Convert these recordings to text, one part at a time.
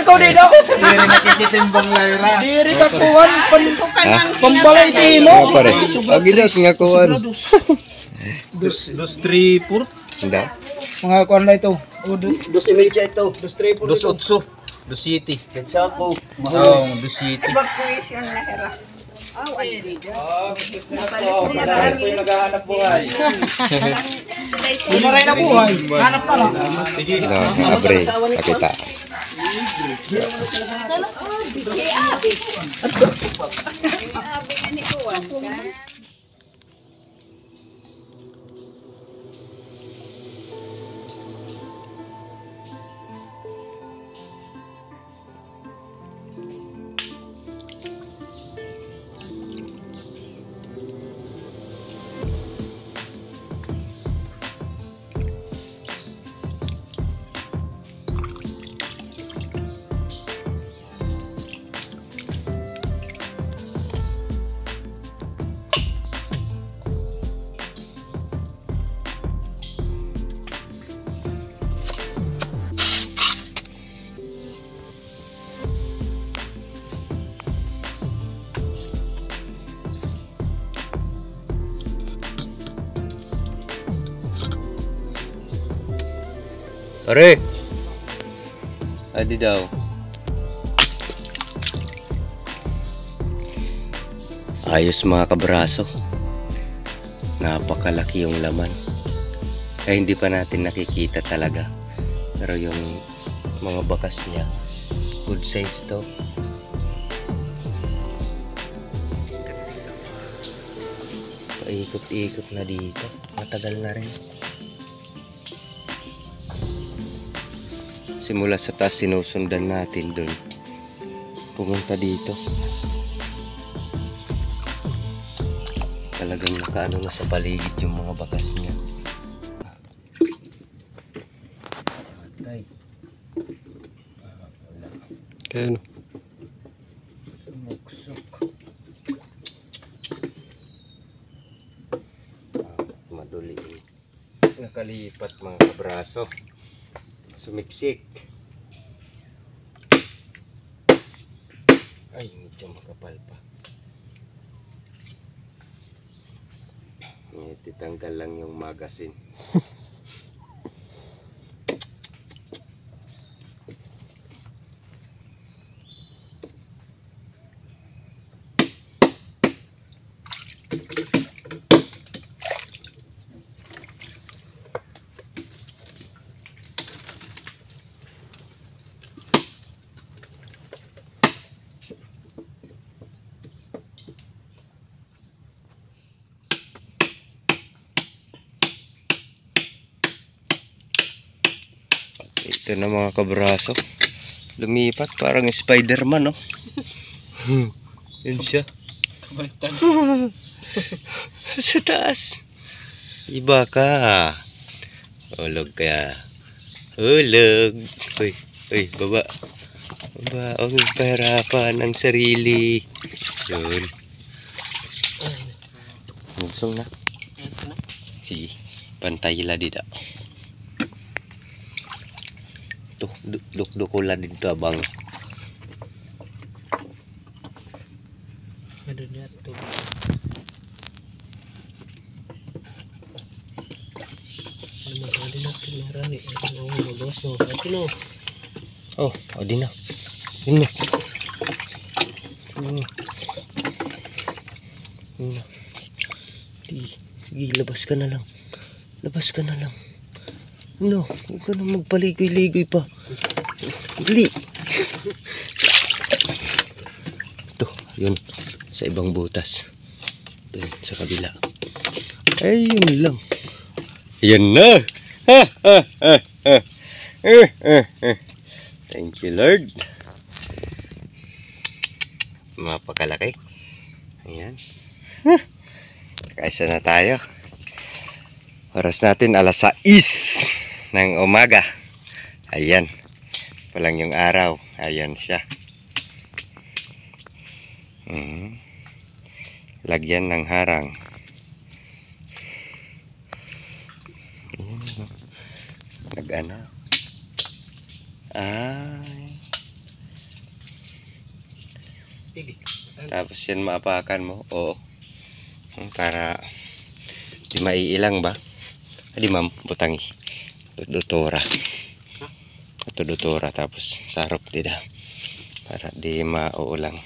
ikaw din ako. Diri nakikitimbang layra. Diri ka kuhan, pambalay di mo. Pare, agidas nga kuan. Dos 3-4. Hindi. Mga kuhan na ito. Dos image ito. Dos 3 Dos 8. Dos 7. Ketsa po. Oh, dos 7. Evacuation na hera. Oh, ay di. Marami po yung naghahanap buhay. Umaray na buhay. Hanap na lang. Sige. No, abre, pakita. Pare. Adi daw. Ayos mga kabraso. Napakalaki yung laman. Ay hindi pa natin nakikita talaga. Pero yung mga bakas niya, good size to. Paikot-ikot na dito. Matagal na rin. Simula sa taas sinusundan natin doon. Pumunta dito. Talagang nakaano na sa paligid yung mga bakas niya. Kaya ano? Sumuksok. Maduli. Nakalipat mga kabraso. Sumiksik. Ay, medyo makapal pa. Titanggal lang yung magasin. Ito na mga kabraso. Lumipat parang Spider-Man, no? Yun siya. Sa taas. Iba ka. Hulog kaya. Hulog. Uy, uy, baba. Baba. Huwag pahirapan ang sarili. Yun. Mugsong na. Sige. Pantay la dito. Tuh, duk-duk ulan dito abang. Ada dia tuh. Ada nak kamera ni. Ang bolos no. Ito no. Oh, adi na. Yun na. Sige, labas ka na lang. Labas ka na lang. No, huwag ka na magpaligoy-ligoy pa. Dali. Ito, yun. Sa ibang butas. Doon, sa kabila. Ay, yun lang. Yan na. Ha, ha, ha, ha. Thank you, Lord. Mapakalaki. Ayan. Kaisa na tayo. Oras natin alas 6 ng umaga. Ayan. Palang yung araw. Ayan siya. Lagyan ng harang. Nag-ano. Ay. Sige. Tapos yan maapakan mo. Oo. Para di maiilang ba? Adi ma'am, butangi. Tudutora. Tudutora tapos sarap dida. Para di mauulang.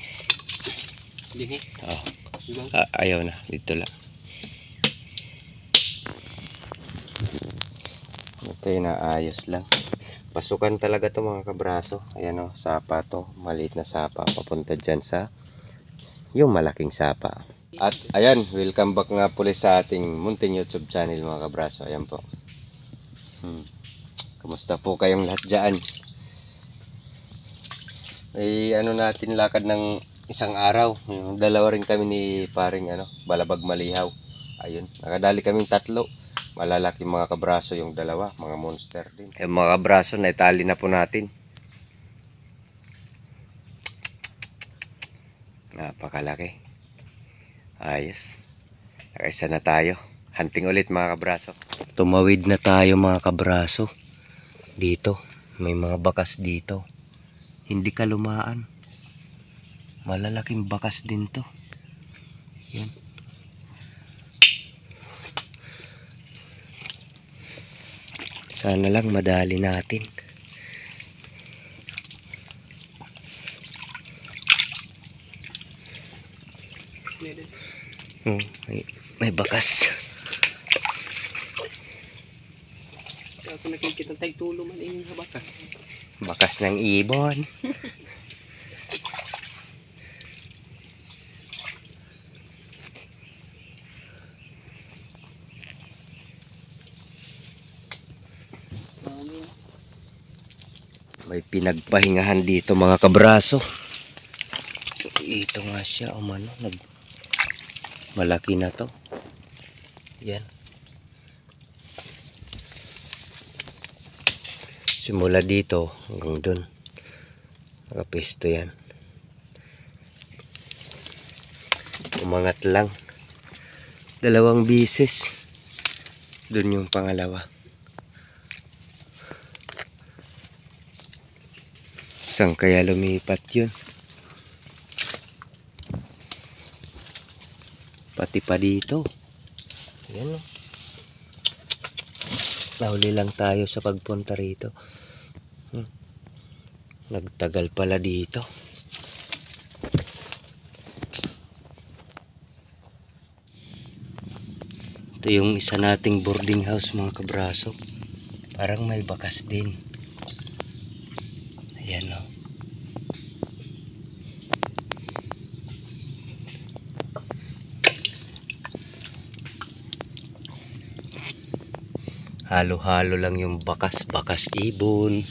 Hindi. Oh. Ayaw na. Dito lang. Ito yung naayos lang. Pasukan talaga to mga kabraso. Ayan o, sapa to. Maliit na sapa. Papunta dyan sa yung malaking sapa. At ayan, welcome back nga puli sa ating munting YouTube channel mga kabraso. Ayan po. Kamusta po kayong lahat dyan? May ano natin lakad ng isang araw. Dalawa rin kami ni paring Balabag Malihaw. Ayun, nakadali kaming 3. Malalaki mga kabraso yung dalawa, mga monster din. Yung mga kabraso na itali na po natin. Napakalaki. Ayos. Nakaisa na tayo. Hunting ulit mga kabraso. Tumawid na tayo mga kabraso. Dito, may mga bakas dito. Hindi ka lumaan. Malalaking bakas din to. Yan. Sana lang madali natin. May bakas. Ako nakikita tayo tulo man yung bakas. Bakas ng ibon. May pinagpahingahan dito mga kabraso. Ito nga siya, malaki na to. Yan. Simula dito hanggang dun. Nakapesto yan. Umangat lang. 2 bisis. Dun yung pangalawa. Saan kaya lumipat yun? Pati pa dito. Ayan o. Nahuli lang tayo sa pagpunta rito. Nagtagal pala dito. Ito yung isa nating boarding house mga kabraso. Parang may bakas din. Ayan o. Halo-halo lang yung bakas ibon.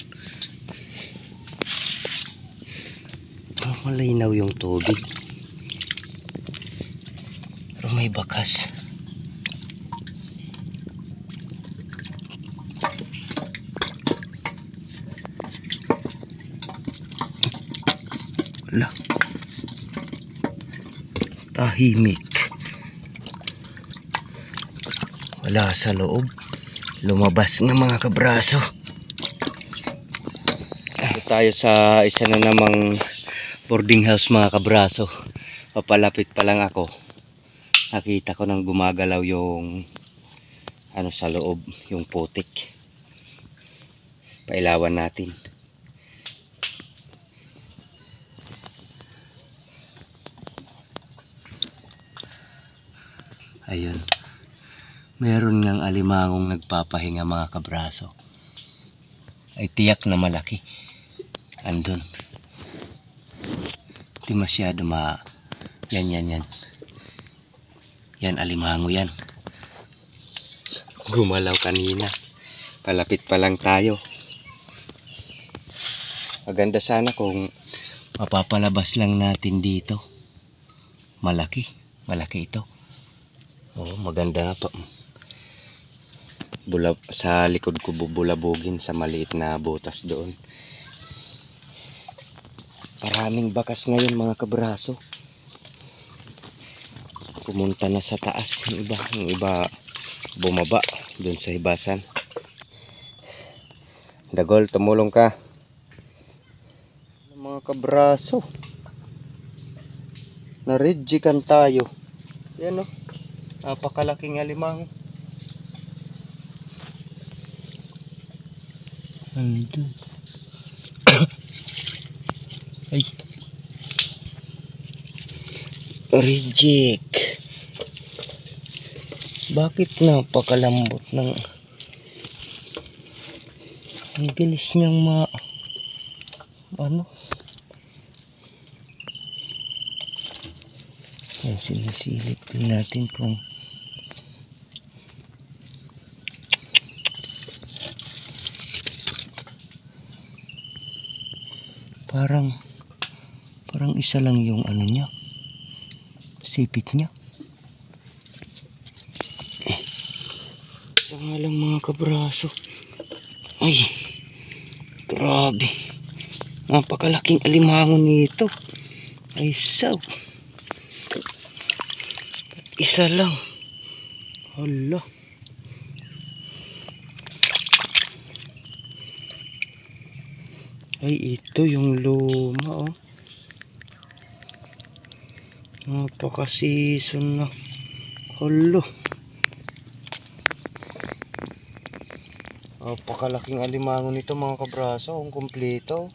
Malinaw yung tubig. Pero may bakas. Wala. Tahimik. Wala sa loob. Lumabas ng mga kabraso. Ito tayo sa isa na namang boarding house mga kabraso. Papalapit pa lang ako. Nakita ko nang gumagalaw yung sa loob, yung putik. Pailawan natin. Ayun. Meron ngang alimangong nagpapahinga mga kabraso. Ay tiyak na malaki. Andun. Di masyado Yan. Yan alimango yan. Gumalaw kanina. Palapit pa lang tayo. Maganda sana kung mapapalabas lang natin dito. Malaki ito. Oh, maganda nga pa. Sa likod ko bubulabugin sa maliit na butas doon. Maraming bakas ngayon mga kabraso. Pumunta na sa taas yung iba bumaba doon sa hibasan. Dagol, tumulong ka. Mga kabraso. Na-rejectan tayo. Yan o. Napakalaking alimango. Andun. Ay. Reject. Bakit napakalambot ng... Ang bilis niyang ano? Yan, sinisilip din natin kung parang isa lang yung ano niya, sipit niya. Isa nga lang mga kabraso. Ay, grabe. Napakalaking alimango nito. Ay, saw. Isa lang. Hala. Ay, ito yung luma, oh. Napaka-season na. Hala. Napakalaking alimango nito mga kabraso. Ang kumpleto.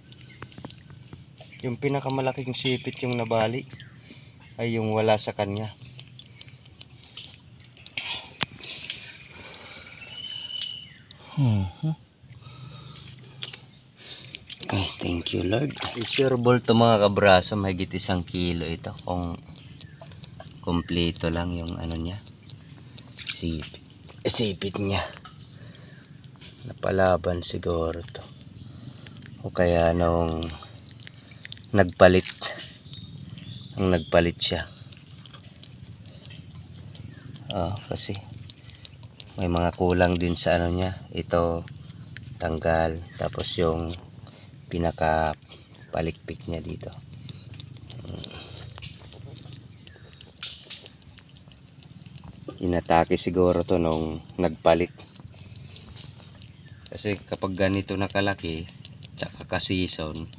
Yung pinakamalaking sipit yung nabali ay yung wala sa kanya. Ay, thank you Lord. Isurable to mga kabraso. Mahigit 1 kilo ito. Kung kumpleto lang yung ano niya, sipit niya. Napalaban siguro to. O kaya nung nagpalit siya. Kasi may mga kulang din sa ano niya. Ito tanggal, tapos yung pinaka palikpik niya dito. Inatake siguro to nung nagpalit. Kasi kapag ganito nakalaki tsaka ka-season,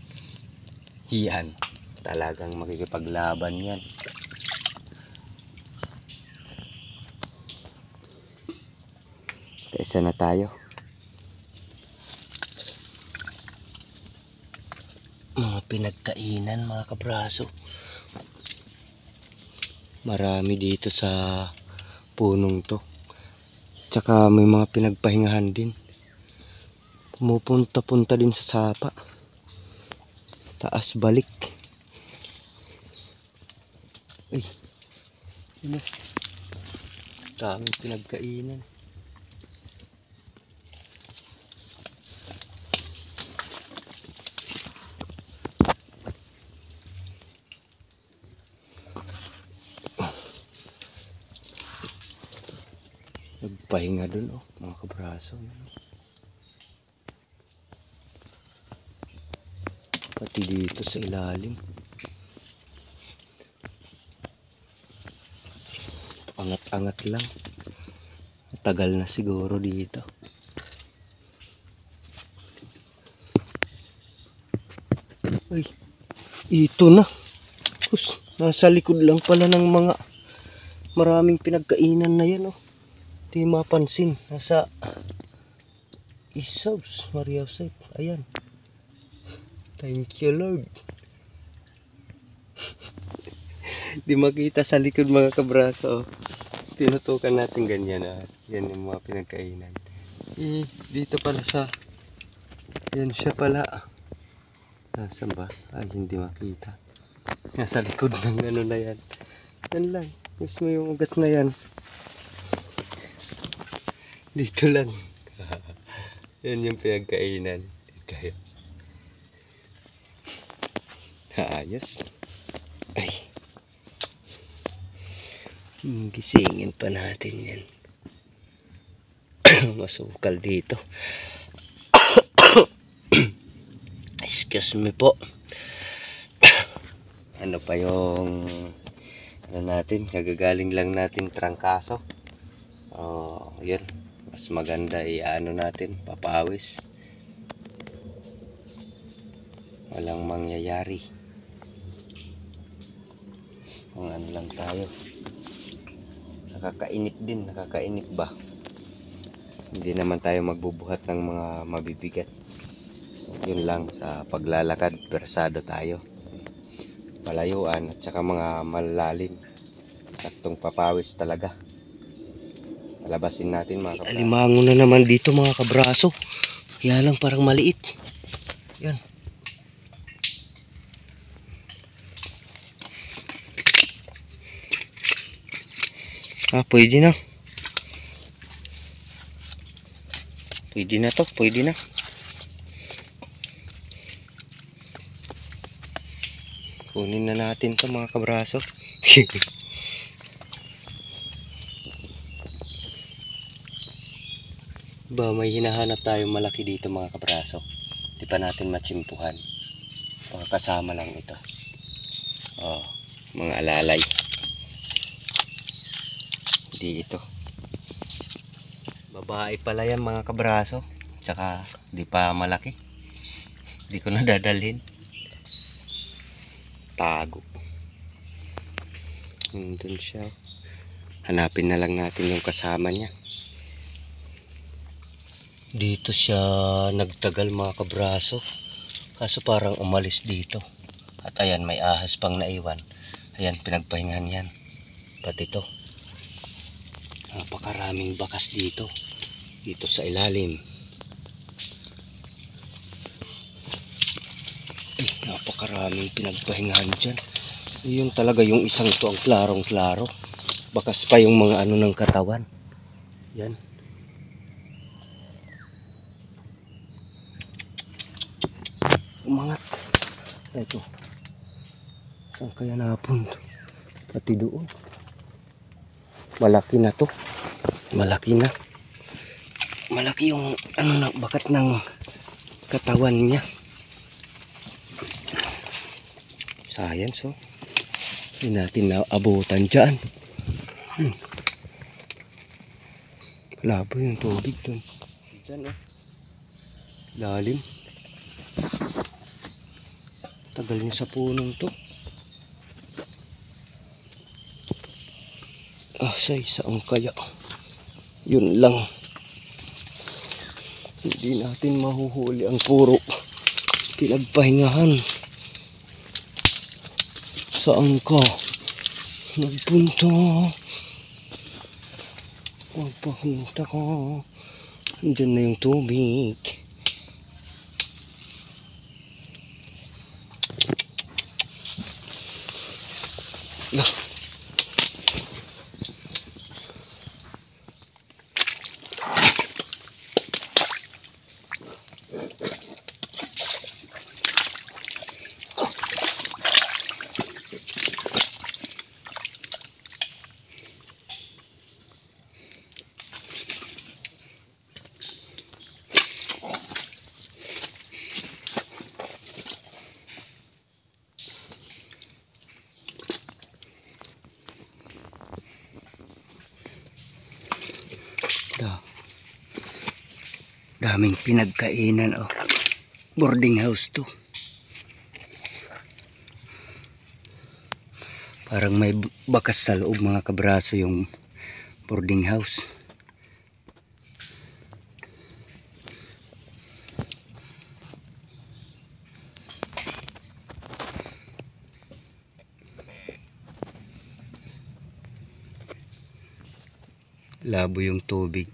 yan, talagang makikipaglaban yan. Isa na tayo. Mga pinagkainan mga kabraso. Marami dito sa punong to. Tsaka may mga pinagpahingahan din. Pumupunta-punta din sa sapa. Taas balik. Ay. Ano? Daming pinagkainan. Nagpahinga dun, oh, mga kabraso. Pati dito sa ilalim. Angat-angat lang. Matagal na siguro dito. Ay, ito na. Nasa likod lang pala ng mga maraming pinagkainan na yan, oh. Di mapansin. Nasa Isaws, Maria Josep. Ayan. Thank you Lord. Di makita sa likod mga kabraso. Tinutukan natin ganyan, ah. Yan yung mga pinagkainan. Dito pala sa... Yan siya pala. Nasaan ba? Ay, hindi makita. Nasa likod ng ano na yan. Yan lang. Mismo yung ugat na yan. Dito lang. Yan yung pinagkainan. Dito. Ayos. Ay. Gisingin pa natin yan. Masukal dito. Excuse me po. Ano pa yung ano natin, kagagaling lang natin trangkaso. Yan. Mas maganda i-ano natin, papawis. Walang mangyayari. Mga ano lang tayo. Nakakainip din, nakakainip ba? Hindi naman tayo magbubuhat ng mga mabibigat. Yun lang, sa paglalakad, persado tayo. Malayuan at saka mga malalalim. Saktong papawis talaga. Palabasin natin mga kabraso. Alimango na naman dito mga kabraso. Kaya lang parang maliit. Yan. Pwede na. Pwede na to, pwede na. Kunin na natin to mga kabraso. Ba, may hinahanap tayong malaki dito mga kabraso. Di pa natin matsimpuhan. Mga kasama lang ito. Oh, mga alalay. Hindi ito. Babae pala yan mga kabraso. Tsaka di pa malaki. Di ko na dadalhin. Tago. Nandun siya. Hanapin na lang natin yung kasama niya. Dito siya nagtagal mga kabraso. Kaso parang umalis dito. At ayan, may ahas pang naiwan. Ayan, pinagpahingan yan. Pati ito. Napakaraming bakas dito. Dito sa ilalim. Ay, napakaraming pinagpahingahan dyan. Yun talaga yung isang ito ang klarong-klaro. Bakas pa yung mga ano ng katawan. Yan. Umangat. Ito. Saan kaya napunto? Pati doon. Malaki na to. Malaki na. Malaki yung ano na bakat ng katawan niya. Science, oh. Hindi natin naabutan dyan. Labo yung tubig dun. Dyan, oh. Lalim. Tagal niya sa punong to. Saan kaya? Yun lang. Hindi natin mahuhuli ang puro pinagpahingahan. Saan ka nagpunta? Magpahinta ka. Diyan na yung tubig. Lah. Daming pinagkainan, oh. Boarding house to. Parang may bakas sa loob mga kabraso yung boarding house. Labo yung tubig.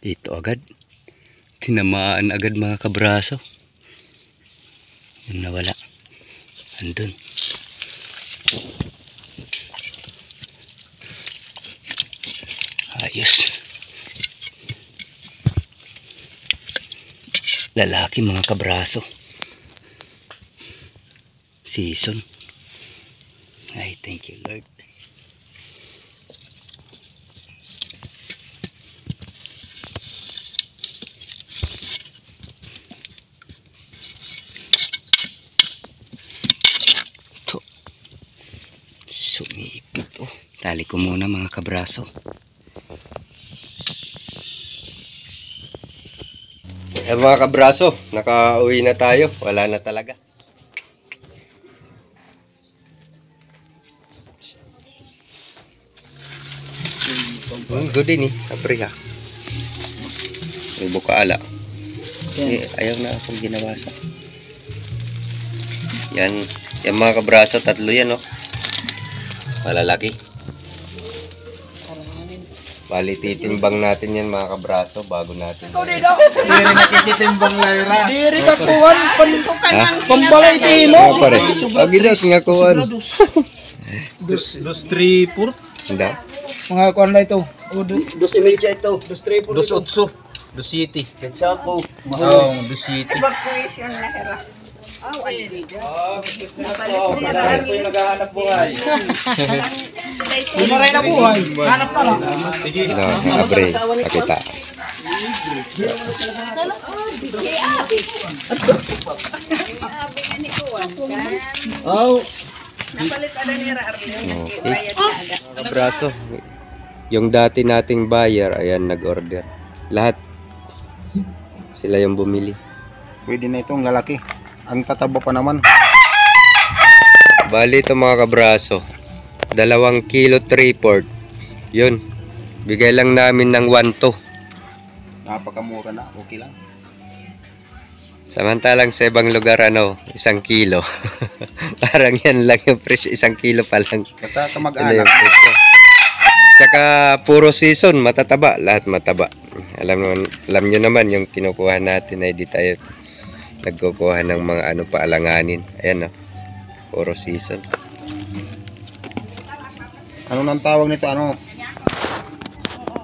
Ito agad. Tinamaan agad mga kabraso. Yun nawala. Andun. Ayos. Lalaki mga kabraso. Season. Ay, thank you Lord. To. Sumipit oh. Tali ko muna mga kabraso. Eh mga kabraso, nakauwi na tayo. Wala na talaga. Good din eh. Apre ha. May bukaala. Eh, ayaw na akong ginawasa. Yan. Yan mga kabraso, tatlo yan oh. Malalaki. Bali, titimbang natin yan mga kabraso bago natin. Ikaw dito. Hindi rin nakikitimbang Lyra. Diri ka kuhan. Pambalay di Ano mo. pare? Agilas nga kuhan. Dos three purt. Hindi. Mga kuhan na ito. Dos imedya ito. Dos otso. Dos city. Ketsa ko. Oh, dos city. Evacuation na hera. Oh, hindi dyan. Marami po yung naghahanap buhay. Lumaray na buhay. Hanap ka lang. Sige. No, abre. Pakita. Abi na ni kuhan. Oh. Napalit ada ni Arlene. Okay. Bayad na ada. Mga kabraso, yung dati nating buyer, ayan, nag-order. Lahat. Sila yung bumili. Pwede na itong lalaki. Ang tataba pa naman. Bali ito mga kabraso, 2 kilo 3/4. Yun. Bigay lang namin ng 1-2. Napakamura na. Okay lang. Samantalang sa ibang lugar 1 kilo. Parang yan lang yung presyo, 1 kilo pa lang. Basta Ano kamag-anak. yung presyo. Tsaka puro season, matataba, lahat mataba. Alam nyo naman yung kinukuha natin ay di tayo nagkukuha ng mga ano pa alanganin. Ayan puro season. Ano nang tawag nito? Ano?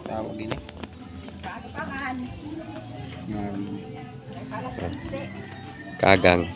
Tawag ini. Kagang.